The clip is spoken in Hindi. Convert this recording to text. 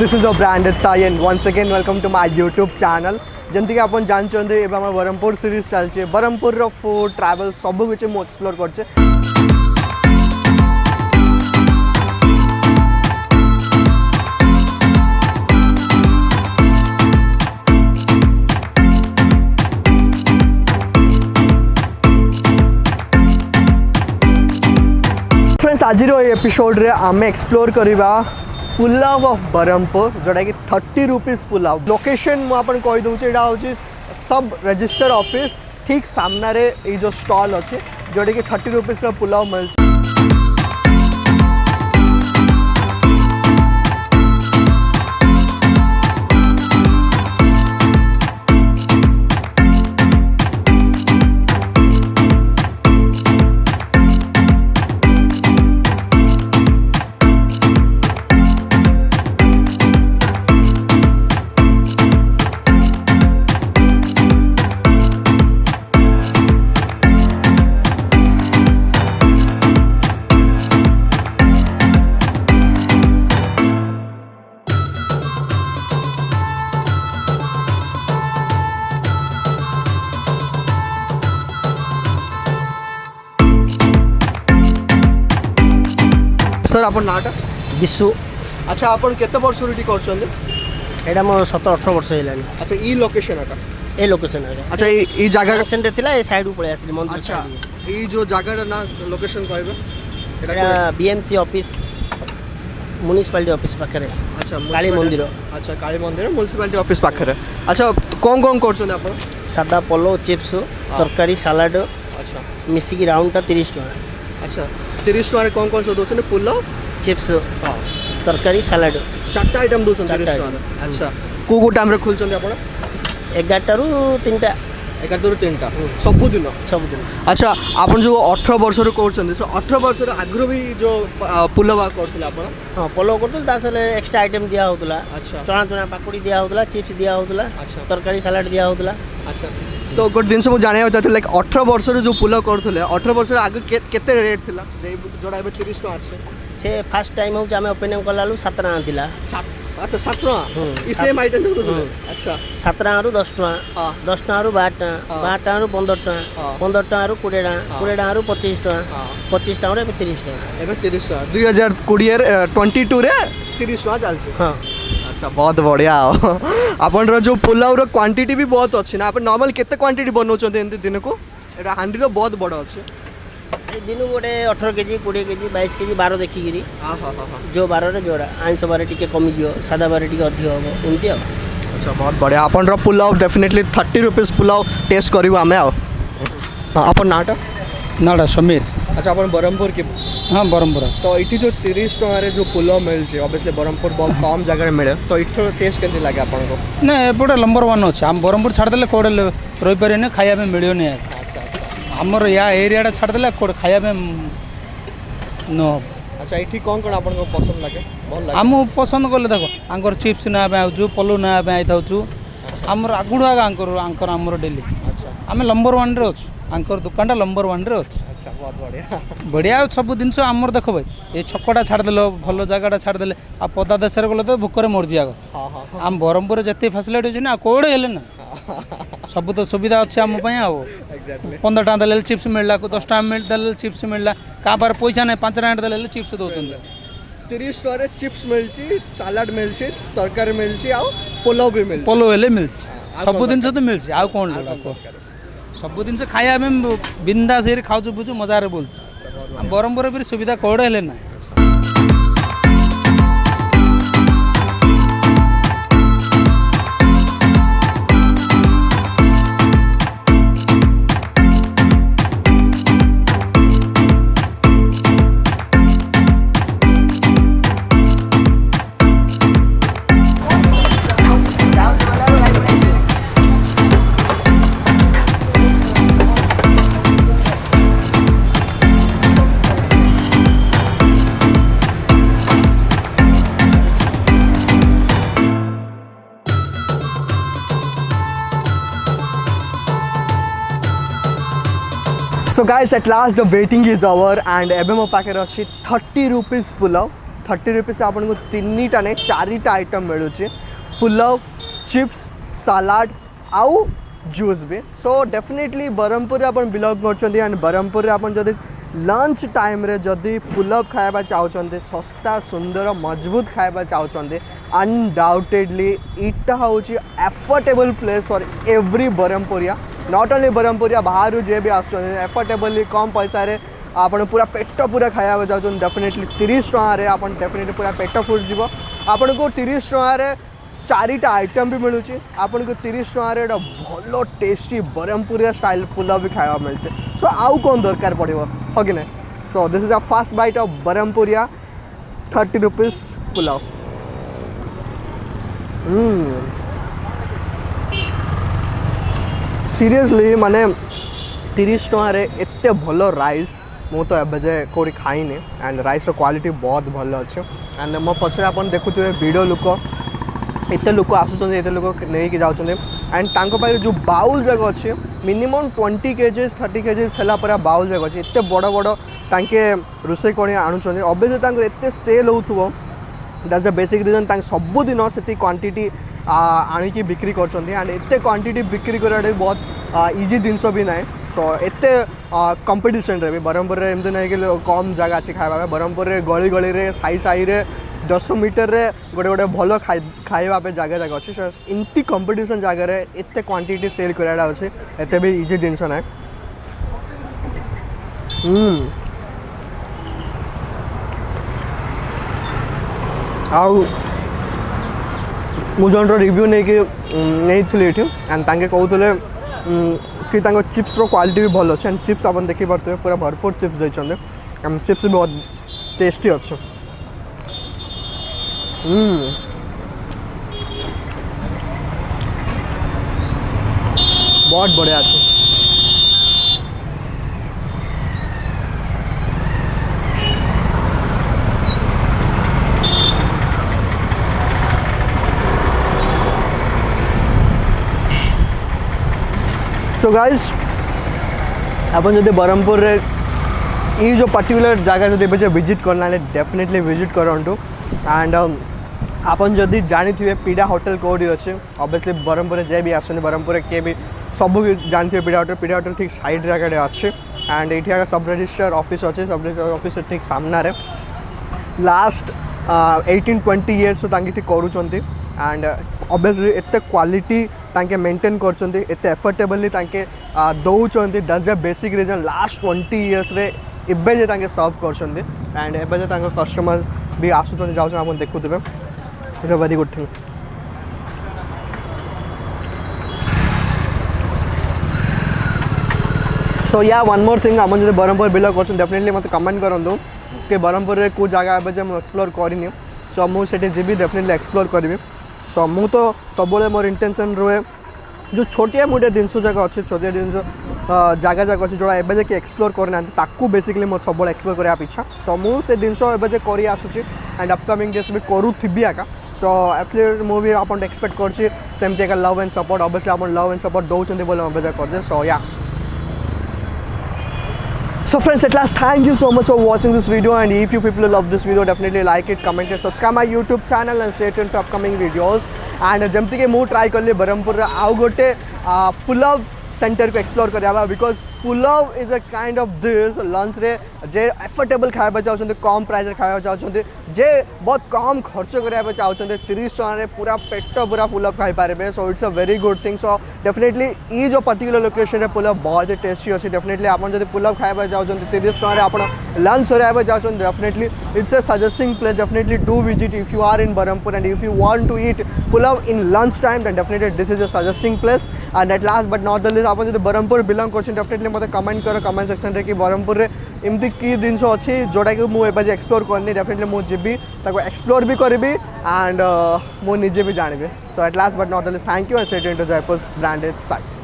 this is a branded Sayan. Once again, welcome to my YouTube channel. जमती कि आपन जानछन्ते एबा हम बरहमपुर सीरीज चलचे बरहमपुर रो फूड ट्रैवल सब कुछ मु एक्सप्लोर करचे। फ्रेंड्स आज एपिसोड रे आमे एक्सप्लोर करिबा पुलाव ऑफ बरहमपुर जोटा कि 30 रुपीज पुलाव। लोकेशन मुझे कही दूचे यहाँ हूँ सब रजिस्टर ऑफिस ठीक सामने रे ये जो स्टॉल अच्छे जोटा कि 30 रुपीज पुलाव मिल। सर अपन नाटा विशु। अच्छा अपन केते वर्ष रेडी करछन? एडा मोर 17-18 वर्ष हेलानी। अच्छा ई लोकेशन आटा ए लोकेशन है। अच्छा ई जगह सेंटर थिला ए साइड ऊपर आसी मंदिर। अच्छा ई जो जगह ना लोकेशन कहबे एडा बीएमसी ऑफिस म्युनिसिपलिटी ऑफिस पाखरे। अच्छा काली मंदिर। अच्छा काली मंदिर म्युनिसिपलिटी ऑफिस पाखरे। अच्छा कोन कोन करछन अपन? सादा पलो चिप्स तरकारी सलाड। अच्छा मिसी की राउंड ता 30 टका। अच्छा 30 टका कौन कौन से दोछन? पुलाव चिप्स तरकारी सलाड चारटा आइटम दोछन 30 टका। अच्छा को टाइम रे खुलछन आपण? 11 रु 3टा। 11 रु 3टा सबुदिन। अच्छा आपण जो 18 वर्ष रे करछन सो 18 वर्ष रे आग्रो भी जो पुलाव करथले आपण? हां पुलाव करथले तासले एक्स्ट्रा आइटम दिया होतला। अच्छा चना चना पाकुड़ी दिया होतला चिप्स दिया होतला। अच्छा तरकारी सलाड दिया होतला। अच्छा तो गोटे दिन मुझे जाना चाहते लाइक 18 वर्ष जो पुलाव करते 18 वर्ष आगे केते रेट थिला जोड़ा ए 30 टका আছে? से फर्स्ट टाइम हो आमे ओपनिंग कलालु 7 टका थिला। अच्छा 7 टका ई सेम आइटम दो। अच्छा 7 टका रु 10 टका 10 टका रु 12 टका 12 टका रु 15 टका 15 टका रु 20 टका 20 टका रु 25 टका 25 टका रे 30 टका। एबे 30 टका 2022 रे 30 टका चलছে। हां अच्छा बहुत बढ़िया आपन जो पुलाव रो क्वांटिटी भी बहुत अच्छी ना। आपन नॉर्मल केते क्वांटिटी बनौछन एंती दिन को? एटा हांडी रो बहुत बड़ अछि। ए दिन गोटे 18 केजी 20 केजी 22 केजी 12 देखि गिरी। हां हां हां जो 12 रे जोड़ा आइंस बारे टिके कमी जियो सादा बारे टिके अधिक हो एंती। अच्छा बहुत बढ़िया आपन रो pulao definitely 30 rupees pulao taste करिवो हमें। आपन नाटा नाटा समीर। अच्छा अपन बरहमपुर के? हाँ बरहमपुर। तो ये जो 30 टका जो पुलाव मिलছে ऑब्वियसली बरहमपुर बहुत कम जगह मिले तो इठर टेस्ट केते लागे आपन को? ना एपटे नंबर 1 अछि। हम बरहमपुर छाड़ देले कोडे रहि पारे ने खाया में मिलियो ने। अच्छा अच्छा हमर या एरिया छाड़ देले कोड खाया में नो। अच्छा इठी कोन कोन आपन को पसंद लागे? बहुत लागे हम पसंद करले देखो आंकर चिप्स ना बे आउ पलो ना बे आइ थाउ हमर आगुडा आंकर हमर डेली। अच्छा हम नंबर 1 रे अछि आंकर दुकानटा नंबर 1 रे अछि। अच्छा बहुत बढ़िया बढ़िया सब जिनस आमर देख भाई ये छकटा छाड़ देल भल जगह छाड़ देले आ पदा देश गले तो भूकर मरजिया कथा। हां हां आम बरहमपुर जते फैसिलिटी अछि ना कोड़े हेले ना सब तो सुविधा अच्छे आम एग्जैक्टली 15 टका देले चिप्स मिलला 10 टका मिल देले चिप्स मिलला का बार पैसा नहीं 5 टका देले चिप्स दउछन। 30 टका रे चिप्स मिलछि सलाड मिलछि तरकारी मिलछि आ पुलाव भी मिलछि। पुलाव हेले मिलछि सब दिन तो मिलछि आ कोन लोग सब दिन से खाया में बिंदास हे खाऊ बुझु मजार बोल। बरहमपुर भी सुविधा कोड़े हेले ना। So guys, at last the waiting is over and एबे मो पाखे अछि 30 रुपीस पुलाव 30 रुपीस आपको 3टा नहीं 4टा आइटम मिलूँ पुलाव चिप्स सलाड आउ जूस भी सो डेफिनेटली ब्रह्मपुर आप बिलंग कर एंड ब्रह्मपुर आप जदि लंच टाइम रे जदि पुलाव खाइबा चाहते सस्ता सुंदर मजबूत खाइबा चाहते अनडाउटेडली इटा हूँ एफोर्डेबल प्लेस फॉर एवरी ब्रह्मपुरिया नॉट ओनली ब्रह्मपुरिया बाहर जे भी एफोर्डेबली कम पैसा रे आपन पूरा पेट पूरा खाइबा चाहते डेफिनेटली 30 टकर आप डेफिनेटली पूरा पेट फुट जीव आपन को 30 टकर 4टा आइटम भी मिलूँ आपन को 30 टकर भल टेस्टी ब्रह्मपुरिया स्टाइल पुलाव भी खाया मिलছে सो आउ कौन दरकार पड़ो हो कि नहीं so this is a first bite of ब्रह्मपुरिया 30 रुपीस पुलाव सीरियसली माने 30 टकर एत भल राइस मु तो एवं कौटी खाइनी एंड राइस क्वालिटी बहुत भल अच्छे एंड मो पछे आप देखुए वीडियो लोक एत लोक आसुच्च एत लोक नहीं जाऊँच एंड पाखे जो बाउल जगह अच्छे मिनिमम 20 kgs 30 kgs है बाउल जगह अच्छे एत बड़ बड़ तांके रोसे कणी आणुचंदे ऑब्वियसली एत सेल होथुवो दैट्स द बेसिक रीजन सबुदिन से क्वांटिटी आणिकी बिक्री करछंती एंड एत क्वांटिटी बिक्री कराटे बहुत इजी जिनस भी ना सो एत कंपटीशन रे भी ब्रह्मपुर रे एमती नहीं कि कम जगह अच्छी खाଇବା ब्रह्मपुर रे गली गली रे साई साई रे 10 मीटर रे गोटे गोटे भल खाଇବା पे जगह जगह अच्छे सो इमती कंपटीशन जगह रे एत क्वांटिटी सेल कराटा अच्छे एत भी इजी जिनस ना आउ मुझे रिव्यू नहीं थी एंड तांके कहते कि चिप्स रो क्वालिटी भी भल अच्छे एंड चिप्स आप देखी पारे पूरा भरपूर चिप्स देते एंड चिप्स भी बहुत टेस्टी अच्छे बहुत बढ़िया अच्छे तो गाइज अपन जब ब्रह्मपुर रे ये जो पर्टिकुलर जगह जो विजिट करना डेफिनेटली विजिट करूँ एंड आपन जदि जानी थे पीड़ा होटल कौटी अच्छे ऑब्वियसली ब्रह्मपुर जे भी आसते ब्रह्मपुर किए भी सब जानते हैं पीड़ा होटल ठीक साइड जगह अच्छे एंड ये सब रजिस्टर ऑफिस अच्छे सब रजिस्टर ऑफिस ठीक सामने लास्ट 18-20 years तांके करूँच एंड ऑब्वियसली एत क्वालिटी तांके मेंटेन करछन्ती एत एफोर्डेबली तांके दौचन्ती that's the basic reason last 20 years रे एबे जे तांके सर्व करछन्ती एंड एबे जे तांके कस्टमर्स भी आसुछन्ती जाउछन आपन देखुथिबे it's a very good thing so या वन मोर थिंग आपन जे ब्रह्मपुर बिलंग करछन डेफिनेटली मते कमेंट करंतु कि ब्रह्मपुर रे को जगह एबे जे हम एक्सप्लोर करिनी सो मु सेठी जेबी डेफिनेटली एक्सप्लोर करिवि सो मु तो सब मोर इंटेंशन रहे जो छोटिया मोटिया जिनस जगह अच्छे छोटिया जिनस जगह जगह अच्छे जोड़ा एवं कि एक्सप्लोर करना ताकू बेसिकली मोर सब एक्सप्लोर करने इच्छा तो मुझे जिनस एवं कर आसूँ एंड अपकमिंग डेज भी करूथी आका सो एक्चुअली मुझे आप एक्सपेक्ट करमती एक लव एंड सपोर्ट ऑब्वियसली आप लव एंड सपोर्ट दौरान बोले एवं कर सो या So friends, at last, thank you so much for watching this video, and if you people love this video, definitely like it, comment it, subscribe my YouTube channel and stay tuned for upcoming videos. And जमती के मुझे ट्राई कर लिए ब्रह्मपुर आउ गोटे पुलाव सेंटर को एक्सप्लोर कर because pulao is a kind of this lunch रे जे एफोर्डेबल खाଇବା चाहते कम प्राइस रे खाଇବା चाहते जे बहुत कम खर्च करने चाहते 30 टकर पूरा पेट पूरा पुलाव खाई पारे so it's a very good thing so definitely ये जो पर्टिकुलर लोकेशन रे पुलाव बहुत ही टेस्टी अच्छे डेफिनेटली आप जब पुलाव खाଇବା चाहते 30 टकर आप लंच कराया चाहते definitely it's a suggesting place definitely do visit if you are in Brahmapur and if you want to eat pulao in lunch time then definitely this is a suggesting place and at last but not the least आप जब ब्रह्मपुर बिलंग कर डेफिनेटली मत कमेंट कर कमेंट सेक्शन रे कि ब्रह्मपुर रे एमती की जिनस अच्छी जोटा कि मुझे एक्सप्लोर करनी डेफिनेटली मुझे जी एक्सप्लोर भी करी एंड मुझे भी जानी so at last but not the least thank you and stay tuned to Jaipur branded site.